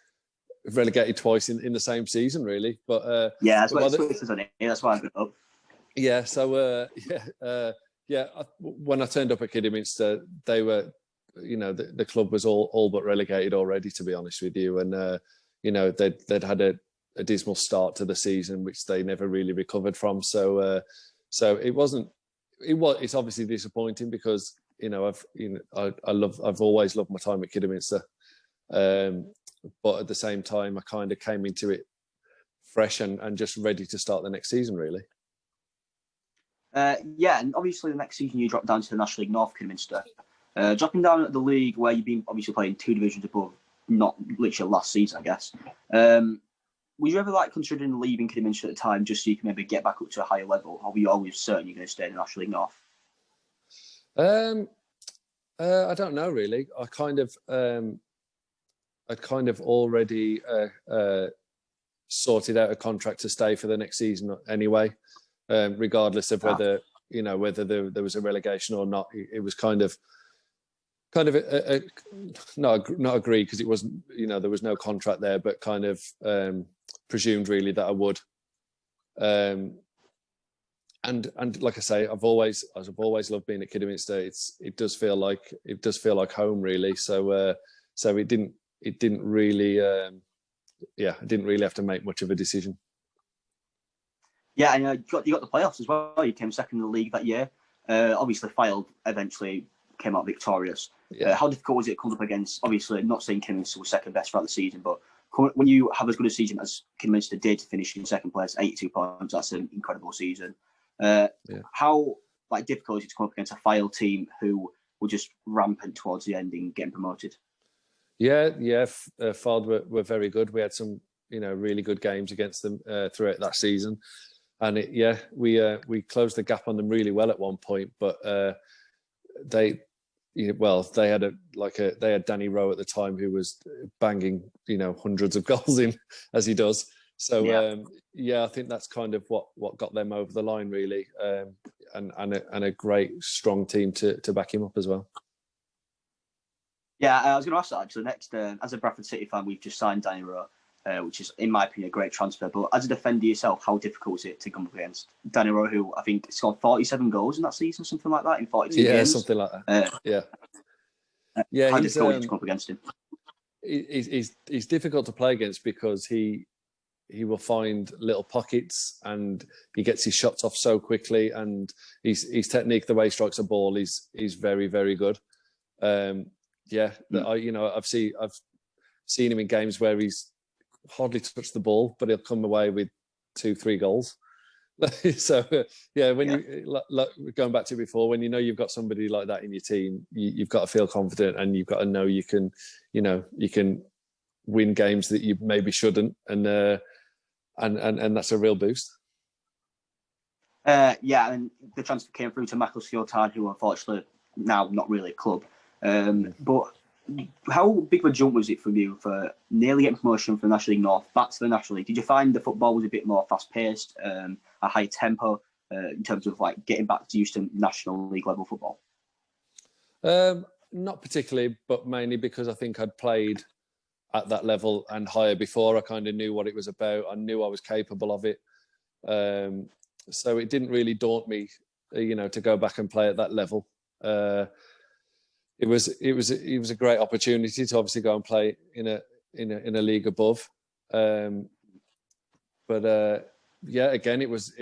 relegated twice in the same season, really. But that's why that's why I got up. Yeah. So when I turned up at Kidderminster, they were, the club was all but relegated already, to be honest with you, and they'd had a dismal start to the season, which they never really recovered from. So it's obviously disappointing, because I've always loved my time at Kidderminster, but at the same time I kind of came into it fresh and just ready to start the next season, really. And obviously the next season you dropped down to the National League North, Kidderminster. Dropping down at the league where you've been obviously playing 2 divisions above, not literally last season, I guess. Were you ever considering leaving Kidderminster at the time just so you can maybe get back up to a higher level, or were you always certain you're going to stay in the National League North? I don't know, really. I'd kind of already sorted out a contract to stay for the next season anyway, regardless of whether there was a relegation or not. It was kind of not agreed, because it wasn't, there was no contract there, but kind of presumed really that I would. And like I say, I've always loved being at Kidderminster. It does feel like home, really. So it didn't really I didn't really have to make much of a decision. Yeah, and you got the playoffs as well. You came second in the league that year. Obviously, Fylde eventually came out victorious. Yeah. How difficult was it coming up against? Obviously, not saying Kidderminster was second best throughout the season, but when you have as good a season as Kidderminster did, finishing second place, 82 points, that's an incredible season. How difficult is it to come up against a Fylde team who were just rampant towards the end in getting promoted? Yeah. Fylde were very good. We had some, really good games against them throughout that season, and we closed the gap on them really well at one point. But they had Danny Rowe at the time, who was banging, hundreds of goals in, as he does. So I think that's kind of what got them over the line, really, and a great strong team to back him up as well. Yeah, I was going to ask that actually next. As a Bradford City fan, we've just signed Danny Rowe, which is, in my opinion, a great transfer. But as a defender yourself, how difficult is it to come up against Danny Rowe, who I think scored 47 goals in that season, something like that, in 42 games? Yeah, something like that. How difficult is it to come up against him? He's difficult to play against, because he will find little pockets, and he gets his shots off so quickly, and his technique, the way he strikes a ball, is very, very good. I've seen him in games where he's hardly touched the ball, but he'll come away with 2-3 goals. So going back to before, when you've got somebody like that in your team, you've got to feel confident, and you've got to know you can win games that you maybe shouldn't, and that's a real boost. And the transfer came through to Macclesfield Town, who unfortunately now not really a club. But how big of a jump was it from you for nearly getting promotion from the National League North back to the National League? Did you find the football was a bit more fast-paced, a high tempo, in terms of getting back to used to National League level football? Not particularly, but mainly because I think I'd played at that level and higher before. I kind of knew what it was about. I knew I was capable of it. So it didn't really daunt me, to go back and play at that level. It was a great opportunity to obviously go and play in a league above. Again, it was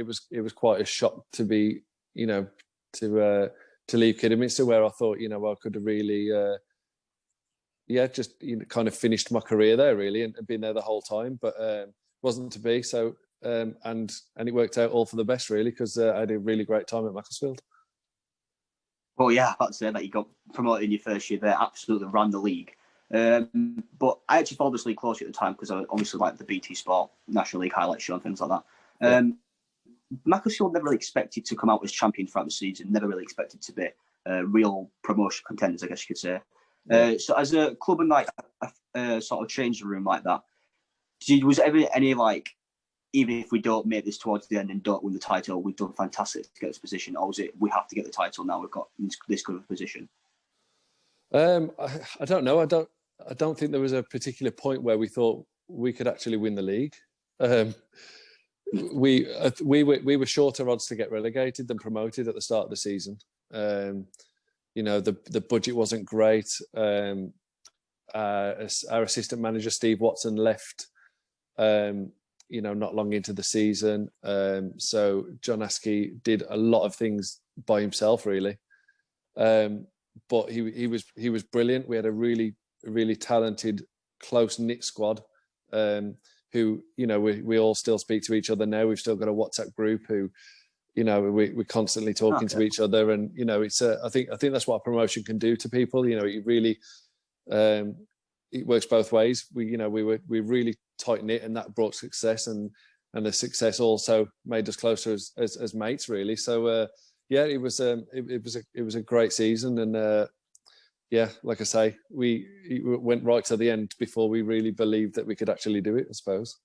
quite a shock to be, to leave Kidderminster, where I thought, I could have really, just kind of finished my career there, really, and been there the whole time, but wasn't to be. So and it worked out all for the best, really, because I had a really great time at Macclesfield. Well, yeah, I'd say that you got promoted in your first year there, absolutely ran the league. But I actually followed this league closely at the time, because I obviously like the BT Sport National League highlight show and things like that. Macclesfield never really expected to come out as champions throughout the season, never really expected to be real promotion contenders, I guess you could say. So as a club and sort of changing room like that, was there ever any even if we don't make this towards the end and don't win the title, we've done fantastic to get this position, or was it we have to get the title now, we've got this good of a position? I don't know. I don't think there was a particular point where we thought we could actually win the league. We were shorter odds to get relegated than promoted at the start of the season. The budget wasn't great. Our assistant manager Steve Watson left not long into the season. So John Askey did a lot of things by himself, really. But he was brilliant. We had a really, really talented, close-knit squad who, we all still speak to each other now. We've still got a WhatsApp group who, we're constantly talking to each other. And, it's I think that's what a promotion can do to people. It really, it works both ways. We're really tight-knit, and that brought success, and the success also made us closer as mates, really. So, it was a great season, and like I say, we went right to the end before we really believed that we could actually do it, I suppose.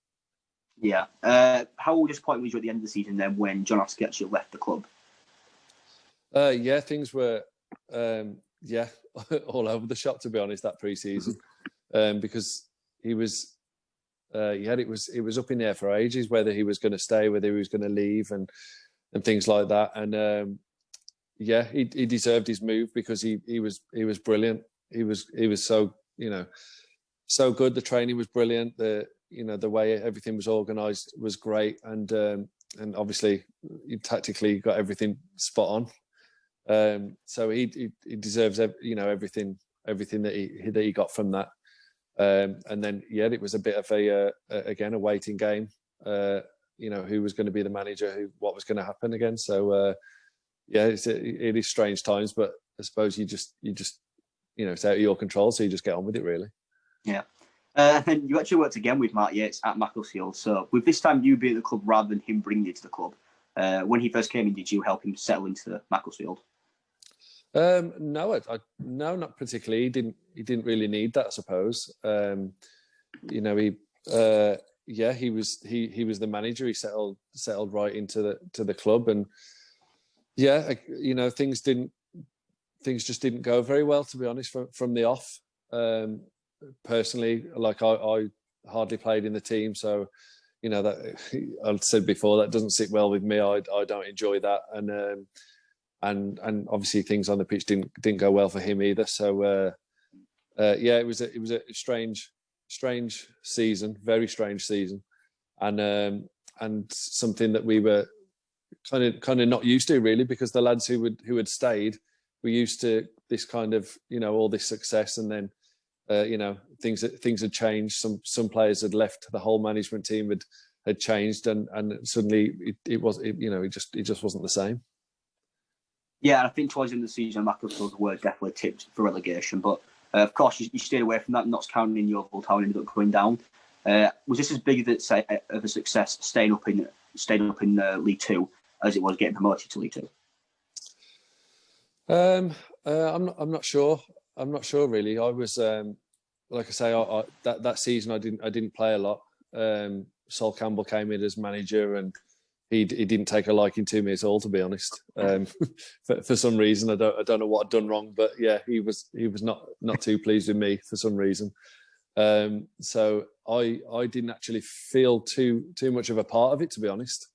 Yeah. How disappointed was you at the end of the season then when John Askey actually left the club? Things were all over the shop, to be honest, that pre-season, because he was it was up in the air for ages whether he was going to stay, whether he was going to leave, and things like that. And he deserved his move because he was brilliant. He was so so good. The training was brilliant. The way everything was organised was great, and obviously tactically got everything spot on. So he deserves everything that he got from that. And then it was a bit of a waiting game. Who was going to be the manager, what was going to happen again. So it is strange times, but I suppose you just it's out of your control, so you just get on with it, really. Yeah. And you actually worked again with Mark Yates at Macclesfield. So with this time you being at the club rather than him bringing you to the club, when he first came in, did you help him settle into Macclesfield? No, not particularly. He didn't really need that, I suppose. He was the manager. He settled right into the club, and things just didn't go very well, to be honest, from the off. Personally, like I hardly played in the team, so that I've said before, that doesn't sit well with me. I don't enjoy that, and obviously things on the pitch didn't go well for him either. So it was a strange season, very strange season, and something that we were kind of not used to, really, because the lads who had stayed were used to this kind of all this success, and then things had changed. Some players had left. The whole management team had changed, and suddenly it just wasn't the same. Yeah, and I think towards the end of the season, Macclesfield were definitely tipped for relegation. But of course, you stayed away from that. Notts County and Yeovil Town ended up going down. Was this as big of a success staying up in League Two as it was getting promoted to League Two? I'm not sure. I'm not sure, really. I was like I say, that season I didn't play a lot. Sol Campbell came in as manager, and he didn't take a liking to me at all, to be honest. For some reason, I don't know what I'd done wrong, but yeah, he was not too pleased with me for some reason. So I didn't actually feel too much of a part of it, to be honest,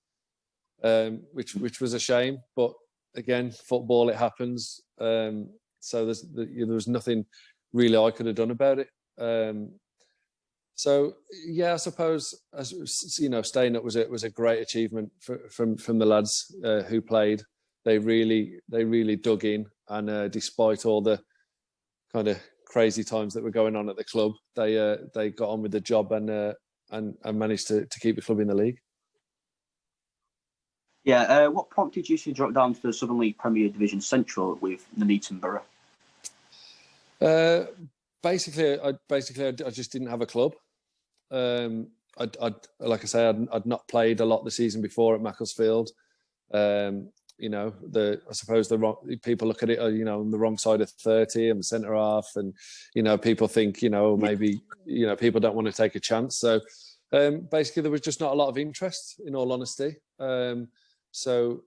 which was a shame. But again, football, it happens. So there was nothing really I could have done about it. So yeah, I suppose staying up was a great achievement from the lads who played. They really dug in, and despite all the kind of crazy times that were going on at the club, they got on with the job and managed to keep the club in the league. Yeah, what prompted you to drop down to the Southern League Premier Division Central with Nuneaton Borough? Basically, I just didn't have a club. Like I say, I'd not played a lot the season before at Macclesfield. I suppose people look at it, on the wrong side of 30. I'm a centre half, and people think, maybe people don't want to take a chance. So basically, there was just not a lot of interest, in all honesty. So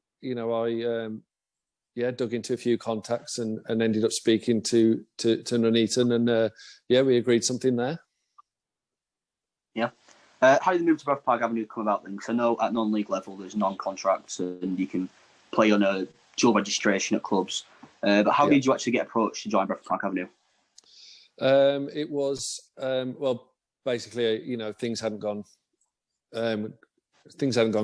I dug into a few contacts and ended up speaking to Nuneaton, and we agreed something there. Yeah. How did the move to Bradford Park Avenue come about then? Because I know at non-league level there's non-contracts and you can play on a dual registration at clubs. But how did you actually get approached to join Bradford Park Avenue? It was basically, things hadn't gone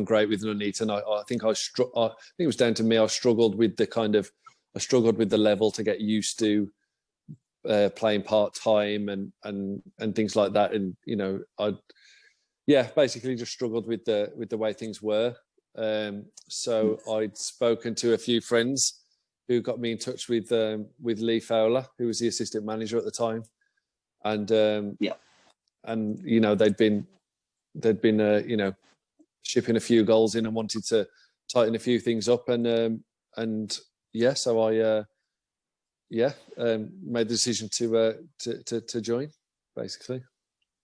great with Nuneaton. I think it was down to me. I struggled with the level to get used to playing part time and things like that. And basically just struggled with the way things were. So I'd spoken to a few friends who got me in touch with Lee Fowler, who was the assistant manager at the time, and they'd been shipping a few goals in and wanted to tighten a few things up, so I made the decision to join, basically.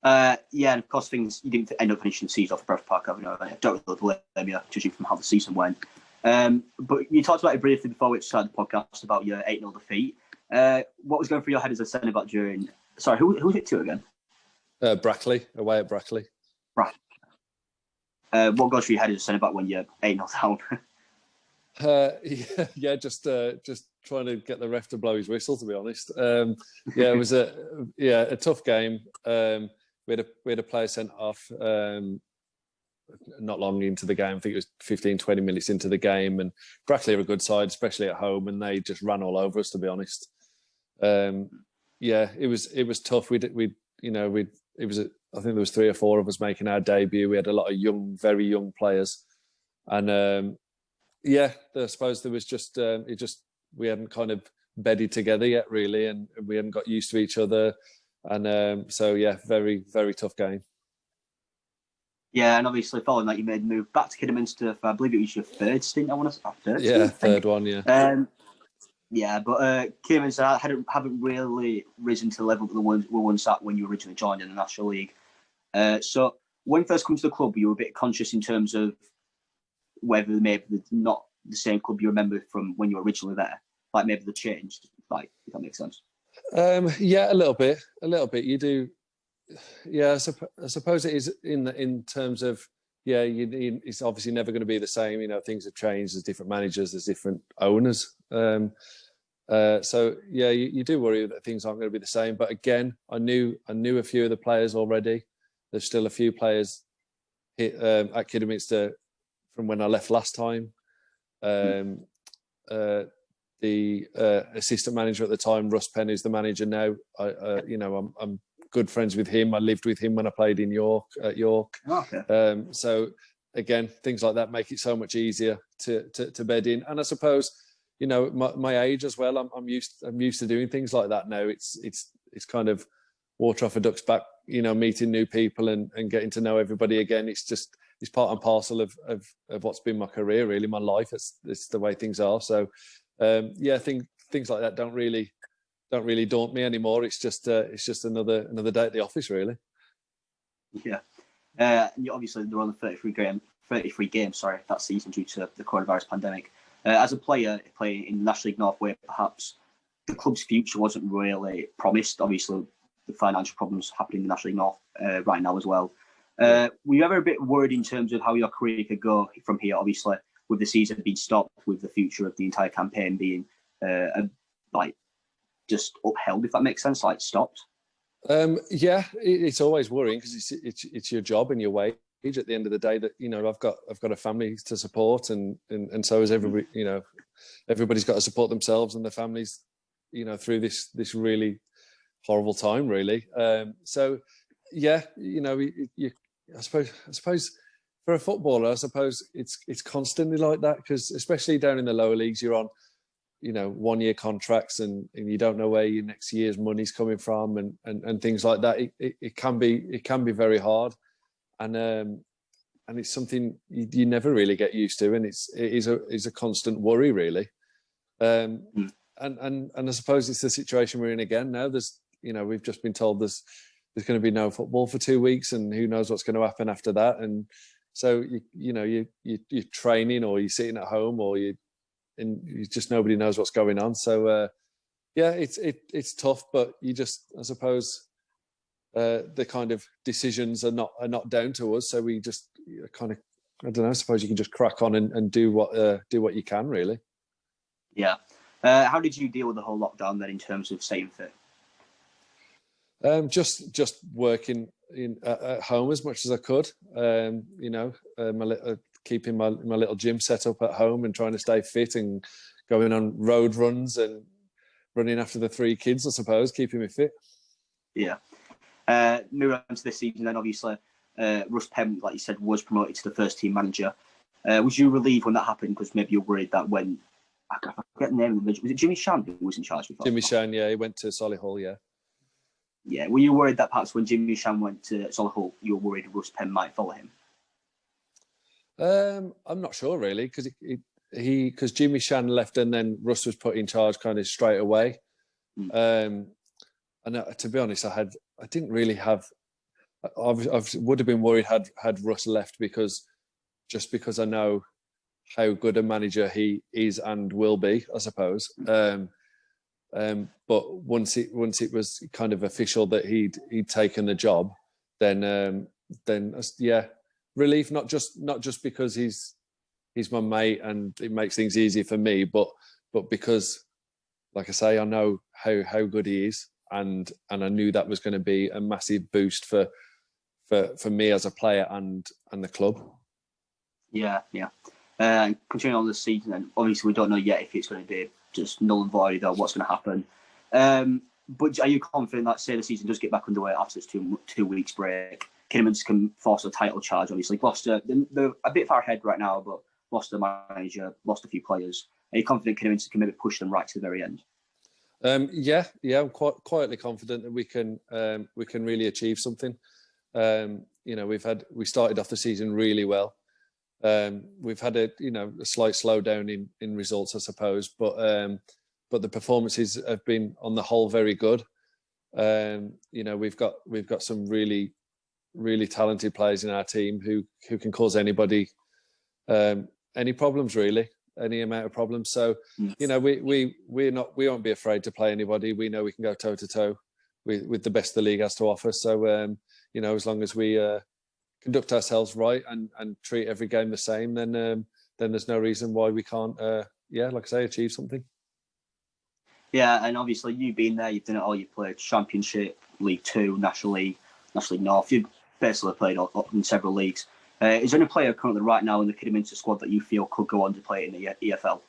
Yeah, and of course you didn't end up finishing the season off at Bradford Park Avenue. I don't really blame you, judging from how the season went. But you talked about it briefly before we started the podcast about your 8-0 defeat. What was going through your head as a centre-back during... Sorry, who was it to again? Brackley, away at Brackley. Right. What goes through your head as a centre-back when you're 8-0 down? Just trying to get the ref to blow his whistle, to be honest. It was a tough game. We had a player sent off not long into the game. I think it was 15, 20 minutes into the game. And Brackley are a good side, especially at home, and they just ran all over us, to be honest. It was tough. I think there was 3 or 4 of us making our debut. We had a lot of very young players, and I suppose there was just we hadn't kind of bedded together yet, really, and we hadn't got used to each other, and very, very tough game. Yeah, and obviously following that, you made a move back to Kidderminster for, I believe it was your third stint. Third one, yeah. But Kidderminster haven't really risen to the level that were once at when you originally joined in the National League. So when you first come to the club, you were a bit conscious in terms of whether maybe not the same club you remember from when you were originally there, like maybe they changed, like, if that makes sense. A little bit. You do. Yeah, I suppose it is in terms of it's obviously never going to be the same. You know, things have changed. There's different managers. There's different owners. You do worry that things aren't going to be the same. But again, I knew a few of the players already. There's still a few players at Kidderminster from when I left last time. The assistant manager at the time, Russ Penn, who's the manager now. I'm good friends with him. I lived with him when I played at York. Okay. So again, things like that make it so much easier to bed in. And I suppose, my age as well. I'm used to doing things like that now. It's kind of water off a duck's back. Meeting new people and getting to know everybody again. It's part and parcel of what's been my career, really, my life. It's the way things are. So things like that don't really daunt me anymore. It's just another day at the office, really. Yeah. Obviously, they're on the 33 games, that season due to the coronavirus pandemic. As a player playing in National League North, where perhaps the club's future wasn't really promised, obviously the financial problems happening in the National League North right now as well. Were you ever a bit worried in terms of how your career could go from here, obviously, with the season being stopped, with the future of the entire campaign being just upheld, if that makes sense, stopped? It's always worrying because it's your job and your wage at the end of the day. That I've got a family to support, and so has everybody. Everybody's got to support themselves and their families, through this really horrible time, really. I suppose for a footballer, I suppose it's constantly like that, because especially down in the lower leagues, you're on 1-year contracts and you don't know where your next year's money's coming from and things like that. It can be very hard, and it's something you never really get used to, and it is a constant worry, really. And I suppose it's the situation we're in again now. We've just been told there's going to be no football for 2 weeks, and who knows what's going to happen after that. And so you're training, or you're sitting at home, or you just, nobody knows what's going on. So it's tough, but I suppose the kind of decisions are not down to us. So we just kind of, I don't know, I suppose you can just crack on and do what you can, really. Yeah. How did you deal with the whole lockdown then in terms of staying fit? Just working at home as much as I could. Keeping my little gym set up at home and trying to stay fit and going on road runs and running after the 3 kids, I suppose, keeping me fit. Yeah. Moving on to this season then, obviously, Russ Penn, like you said, was promoted to the first team manager. Was you relieved when that happened? Because maybe you're worried that when, I forget the name of it, was it Jimmy Shan who was in charge before? Jimmy Shan, yeah, he went to Solihull, yeah. Yeah, were you worried that perhaps when Jimmy Shan went to Solihull, you were worried Russ Penn might follow him? I'm not sure, really, because Jimmy Shan left and then Russ was put in charge kind of straight away. And to be honest, I didn't really have I would have been worried had Russ left because I know how good a manager he is and will be, I suppose. But once it was kind of official that he'd taken the job, then yeah, relief. Not just because he's my mate and it makes things easier for me, but because, like I say, I know how good he is, and I knew that was going to be a massive boost for me as a player and the club. Yeah. Continuing on this season, and obviously we don't know yet if it's going to be just null and void or what's going to happen. But are you confident that, say, the season does get back underway after this 2 weeks break, Kidderminster can force a title charge? Obviously, Gloucester, they're a bit far ahead right now, but lost the manager, lost a few players. Are you confident Kidderminster can maybe push them right to the very end? Yeah, I'm quietly confident that we can really achieve something. We started off the season really well. We've had a slight slowdown in results, I suppose, but the performances have been on the whole very good. We've got some really, really talented players in our team who can cause anybody any problems, really, any amount of problems. So we won't be afraid to play anybody. We know we can go toe to toe with the best the league has to offer. So as long as we conduct ourselves right and treat every game the same, then there's no reason why we can't, like I say, achieve something. Yeah, and obviously you've been there, you've done it all. You've played Championship, League Two, National League North. You've basically played in several leagues. Is there any player currently right now in the Kidderminster squad that you feel could go on to play in the EFL?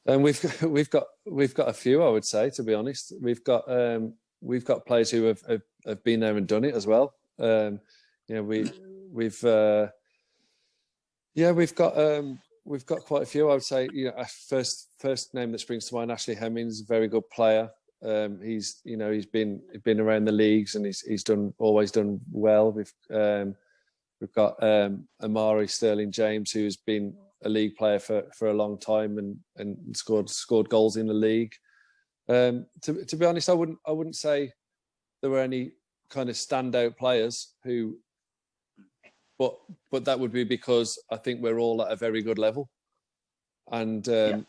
We've got a few, I would say, to be honest. We've got players who have been there and done it as well. We've got quite a few. I would say, first name that springs to mind, Ashley Hemmings, very good player. He's been around the leagues and he's always done well. We've got Amari Sterling James, who's been a league player for a long time and scored goals in the league. To be honest, I wouldn't say there were any kind of standout players who. But that would be because I think we're all at a very good level, and I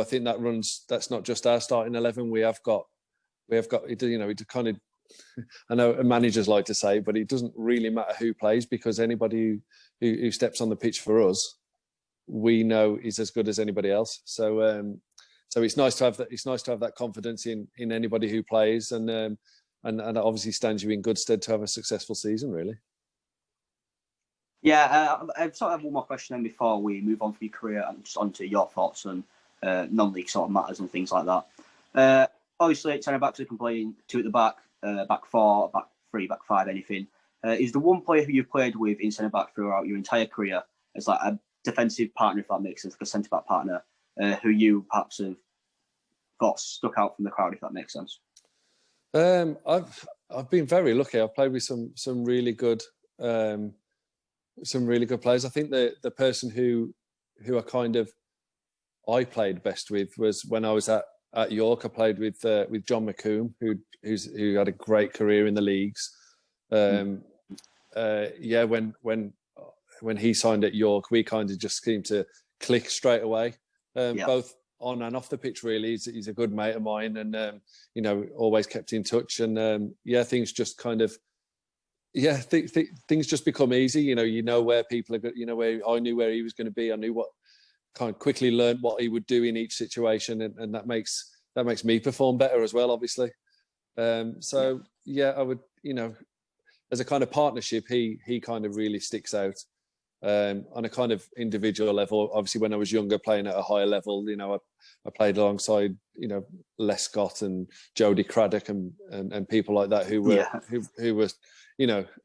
think that's not just our starting 11. We have got it kind of. I know managers like to say, but it doesn't really matter who plays because anybody who steps on the pitch for us, we know is as good as anybody else. So it's nice to have that. It's nice to have that confidence in anybody who plays, and that obviously stands you in good stead to have a successful season, really. Yeah, I sort of have one more question then before we move on from your career and just onto your thoughts on non-league sort of matters and things like that. Obviously, at centre backs, you can play 2 at the back, back 4, back 3, back 5, anything. Is the one player who you've played with in centre back throughout your entire career as like a defensive partner, if that makes sense, like a centre back partner, who you perhaps have got stuck out from the crowd, if that makes sense? I've been very lucky. I've played with some really good. Some really good players. I think the person who I played best with was when I was at York. I played with John McComb, who had a great career in the leagues. When he signed at York, we kind of just seemed to click straight away, both on and off the pitch. Really, he's a good mate of mine, and always kept in touch. And things just kind of. Things just become easy. You know where people are. Where I knew where he was going to be. I knew what kind of quickly learned what he would do in each situation, and that makes me perform better as well, obviously. I would, as a kind of partnership, he kind of really sticks out on a kind of individual level. Obviously, when I was younger, playing at a higher level, I played alongside Les Scott and Jody Craddock and people like that who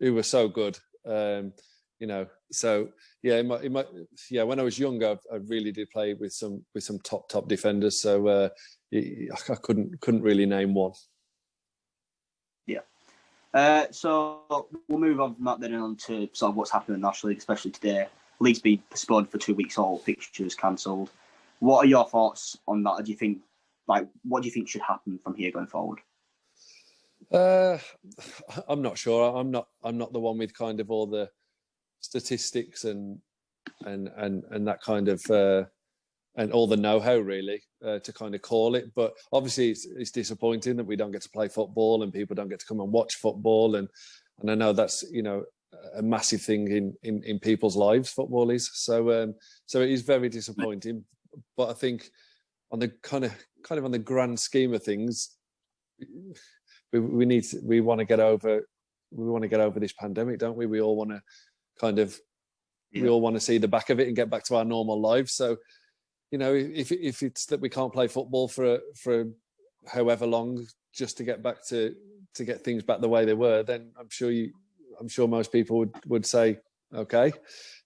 were so good. When I was younger, I really did play with some top defenders. So I couldn't really name one. Yeah. So we'll move on from that then on to sort of what's happening in the National League, especially today. League's been postponed for 2 weeks, all fixtures cancelled. What are your thoughts on that? What do you think should happen from here going forward? I'm not sure. I'm not the one with kind of all the statistics and that kind of and all the know-how really to kind of call it. But obviously, it's disappointing that we don't get to play football and people don't get to come and watch football. And I know that's a massive thing in people's lives. Football is so it is very disappointing. But I think on the kind of on the grand scheme of things, we want to get over this pandemic, don't we? We all want to we all want to see the back of it and get back to our normal lives. So, if it's that we can't play football for however long just to get back to get things back the way they were, then I'm sure most people would say, okay,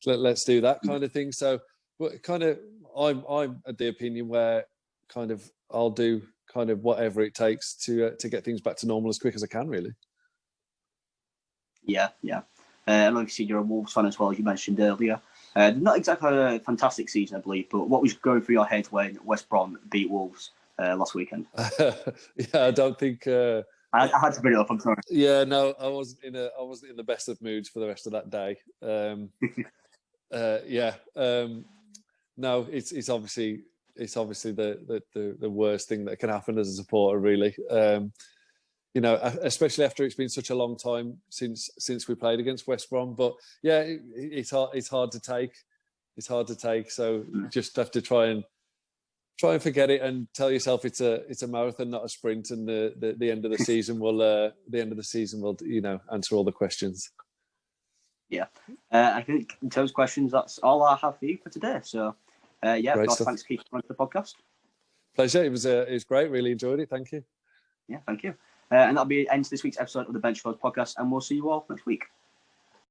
let's do that kind of thing. So, but kind of I'm at the opinion where kind of I'll do kind of whatever it takes to get things back to normal as quick as I can, really. Yeah. And obviously you're a Wolves fan as well, as you mentioned earlier. Not exactly a fantastic season, I believe, but what was going through your head when West Brom beat Wolves last weekend? I don't think. I had to bring it up. I'm sorry. Yeah, no, I wasn't in the best of moods for the rest of that day. No, it's obviously the worst thing that can happen as a supporter, really. Especially after it's been such a long time since we played against West Brom. But yeah, it's hard to take. It's hard to take. So you just have to try and forget it and tell yourself it's a marathon, not a sprint. And the end of the season will answer all the questions. Yeah, I think in terms of questions, that's all I have for you for today. So thanks, Keith, for the podcast. Pleasure. It was great. Really enjoyed it. Thank you. Yeah, thank you. And that'll be the end of this week's episode of the Benchwarmers Podcast, and we'll see you all next week.